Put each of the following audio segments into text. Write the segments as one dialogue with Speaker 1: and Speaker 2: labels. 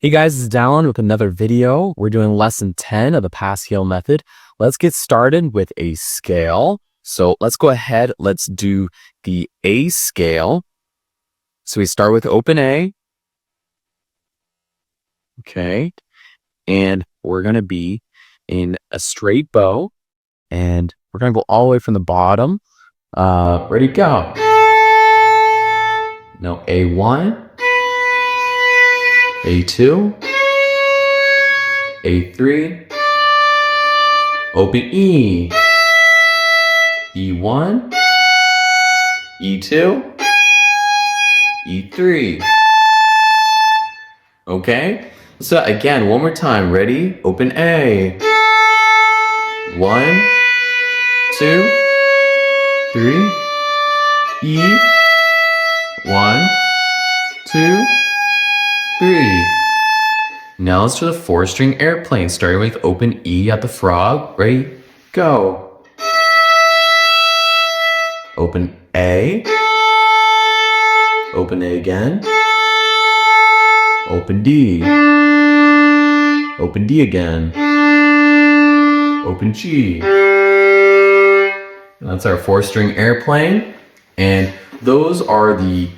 Speaker 1: Hey guys, it's Dallin with another video. We're doing lesson 10 of the Pascale method. Let's get started with a scale. So let's go ahead. Let's do the A scale. So we start with open A. Okay. And we're going to be in a straight bow. And we're going to go all the way from the bottom. Ready, go. Now A1, A2, A3, open E, E1, E2, E3. Okay? So again, one more time. Ready? Open A. 1, 2, 3, E. 1, 2, 3. Now let's do the 4-string airplane, starting with open E at the frog. Ready? Go. Open A. Open A again. Open D. Open D again. Open G. And that's our 4-string airplane. And those are the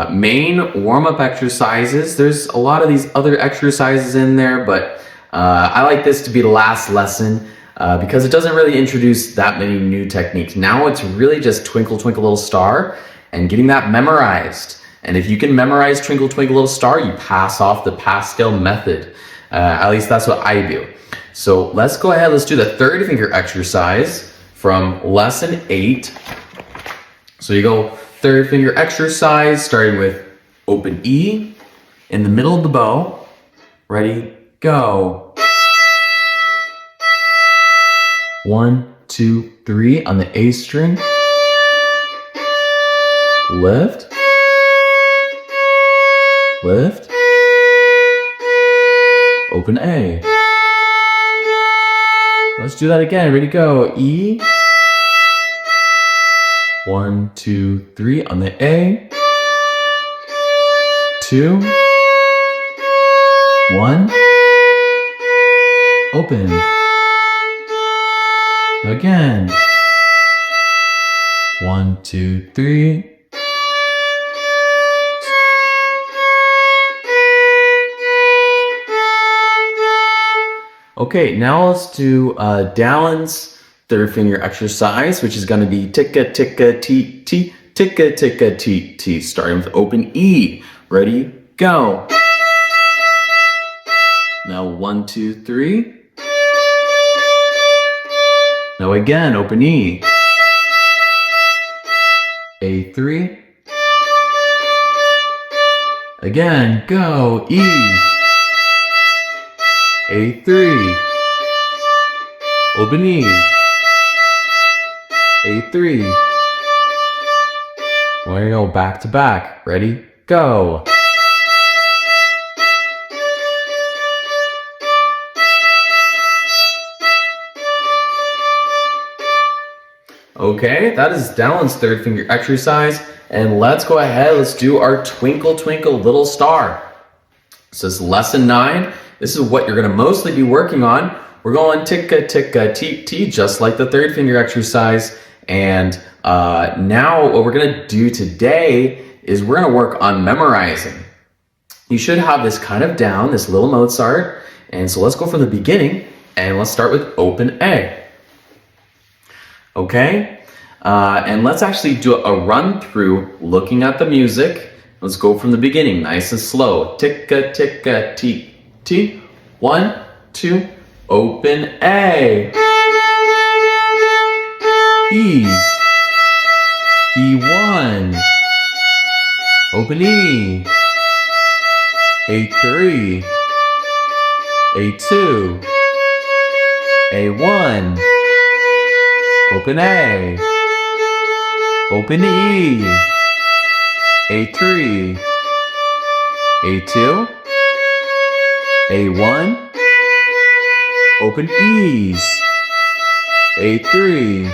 Speaker 1: main warm-up exercises. There's a lot of these other exercises in there, but I like this to be the last lesson because it doesn't really introduce that many new techniques. Now it's really just Twinkle Twinkle Little Star and getting that memorized. And if you can memorize Twinkle Twinkle Little Star, you pass off the Pascale method. At least that's what I do. So let's go ahead, let's do the 3rd finger exercise from lesson 8. So you go 3rd finger exercise, starting with open E in the middle of the bow. Ready, go. 1, 2, 3 on the A string. Lift. Lift. Open A. Let's do that again. Ready, go. E. 1, 2, 3 on the A. 2, 1. Open. Again. 1, 2, 3. Okay, now let's do Dallin's 3rd finger exercise, which is going to be ticka ticka tee tee, ticka ticka tee tee, starting with open E. Ready, go. Now 1, 2, 3. Now again, open E. A3. Again, go, E. A3. Open E. A3. We're gonna go back to back. Ready? Go. Okay, that is Dallin's 3rd finger exercise. And let's go ahead, let's do our Twinkle Twinkle Little Star. So this is lesson 9. This is what you're gonna mostly be working on. We're going ticka ticka tee tee, just like the 3rd finger exercise. And now what we're gonna do today is we're gonna work on memorizing. You should have this kind of down, this little Mozart. And so let's go from the beginning and let's start with open A. Okay, and let's actually do a run through looking at the music. Let's go from the beginning, nice and slow. Ticka ticka tee tee. 1, 2, open A. E. E1. Open E. A3. A2. A1. Open A. Open E. A3. A2. A1. Open E's. A3.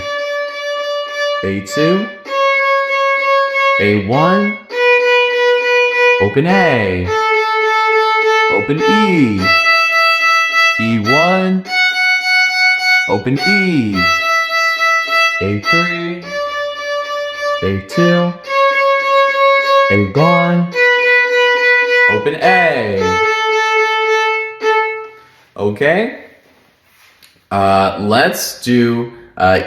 Speaker 1: A2. A1. Open A. open E, E1, open E, A3, A2, A1, open A. Okay, let's do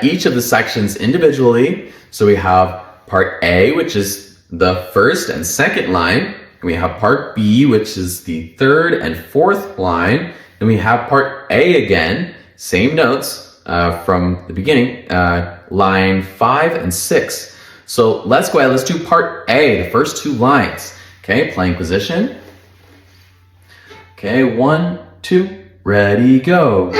Speaker 1: each of the sections individually. So we have part A, which is the first and second line. And we have part B, which is the third and fourth line. And we have part A again, same notes from the beginning, line 5 and 6. So let's go ahead, let's do part A, the first two lines. Okay, playing position. Okay, 1, 2, ready, go.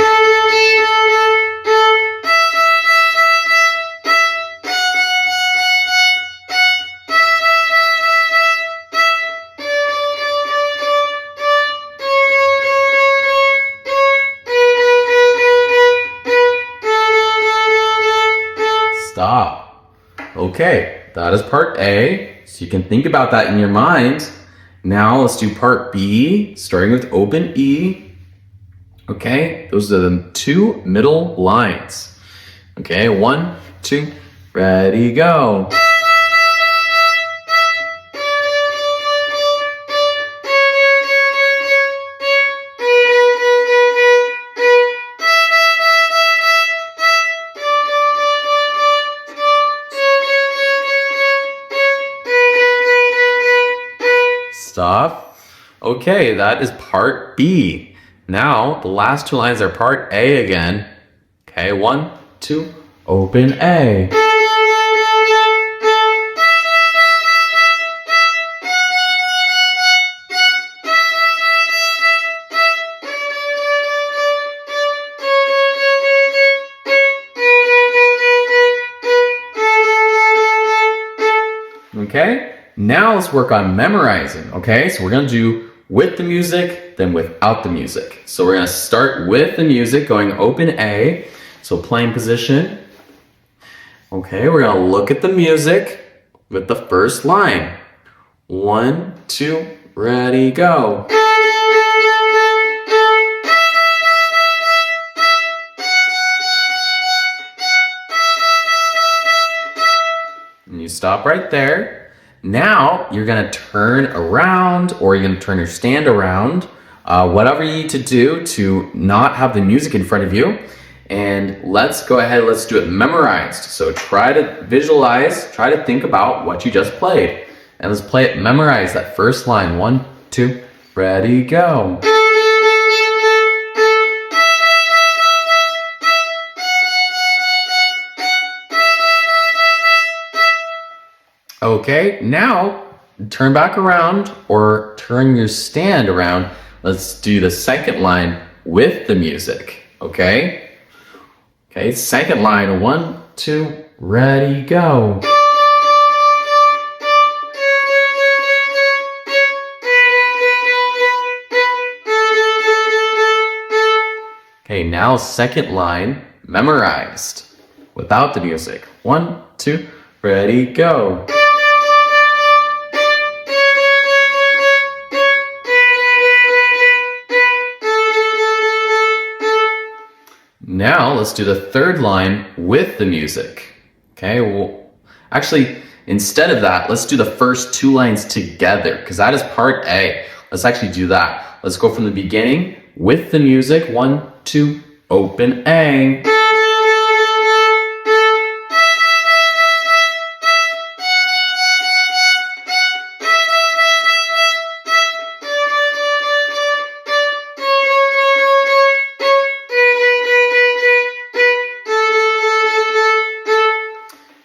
Speaker 1: Stop. Okay, that is part A. So you can think about that in your mind. Now let's do part B, starting with open E. Okay, those are the two middle lines. Okay, 1, 2, ready, go. Stop. Okay, that is part B. Now, the last two lines are part A again. Okay, 1, 2, open A. Okay, now let's work on memorizing. Okay, so we're gonna do with the music, then without the music. So we're gonna start with the music, going open A. So playing position. Okay, we're gonna look at the music with the first line. 1, 2, ready, go. And you stop right there. Now you're gonna turn around, or you're gonna turn your stand around, whatever you need to do to not have the music in front of you. And let's go ahead, let's do it memorized. So try to visualize, try to think about what you just played. And let's play it memorized, that first line. 1, 2, ready, go. Okay, now turn back around or turn your stand around. Let's do the second line with the music, okay? Okay, second line, 1, 2, ready, go. Okay, now second line, memorized, without the music. 1, 2, ready, go. Now let's do the third line with the music. Okay, well, actually, instead of that, let's do the first two lines together, because that is part A. Let's actually do that. Let's go from the beginning with the music. 1, 2, open A.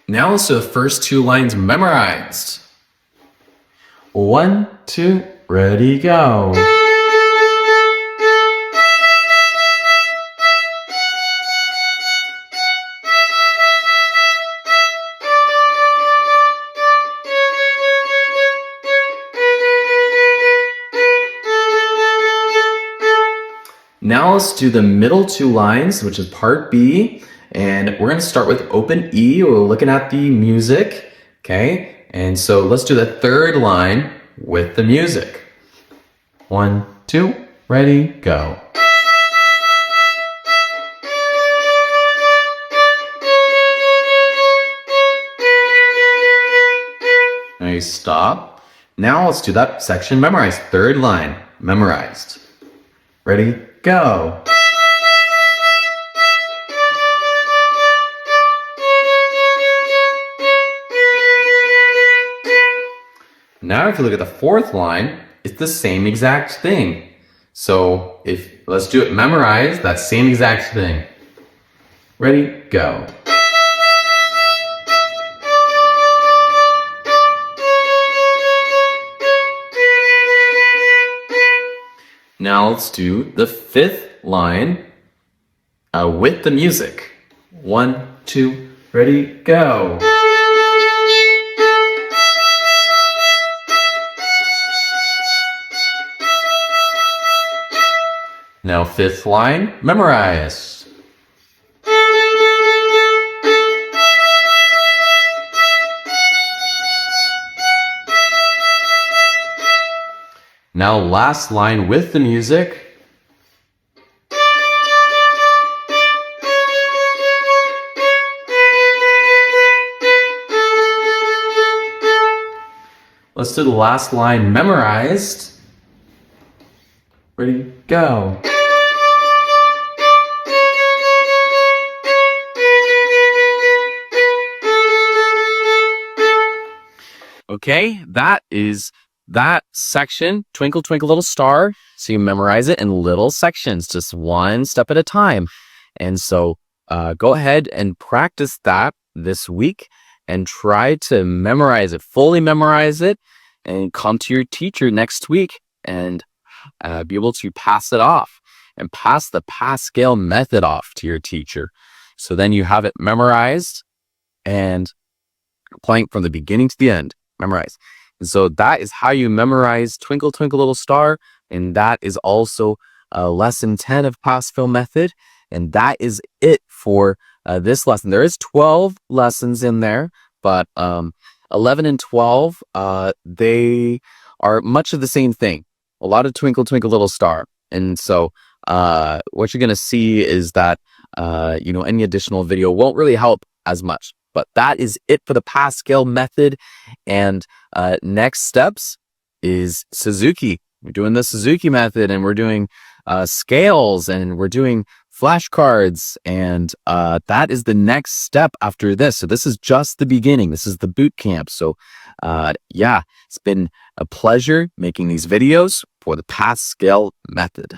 Speaker 1: Now let's do the first two lines memorized. 1, 2, ready, go. Now let's do the middle two lines, which is part B. And we're going to start with open E. We're looking at the music. Okay. And so let's do the third line with the music. 1, 2, ready, go. Nice, stop. Now let's do that section memorized. Third line, memorized. Ready, go. Now if you look at the fourth line, it's the same exact thing. So let's do it memorized, that same exact thing. Ready, go. Now let's do the fifth line with the music. 1, 2, ready, go. Now fifth line, memorize. Now last line with the music. Let's do the last line memorized. Ready, go. Okay, that is that section, Twinkle Twinkle Little Star. So you memorize it in little sections, just one step at a time. And so go ahead and practice that this week and try to memorize it, fully memorize it, and come to your teacher next week and be able to pass it off and pass the Pascale method off to your teacher. So then you have it memorized and playing from the beginning to the end, memorize. And so that is how you memorize Twinkle Twinkle Little Star. And that is also lesson 10 of Pascale method. And that is it for this lesson. There is 12 lessons in there, but 11 and 12, they are much of the same thing. A lot of Twinkle Twinkle Little Star. And so what you're going to see is that, any additional video won't really help as much. But that is it for the Pascale method. And next steps is Suzuki. We're doing the Suzuki method, and we're doing scales, and we're doing flashcards. And that is the next step after this. So this is just the beginning. This is the boot camp. So it's been a pleasure making these videos for the Pascale method.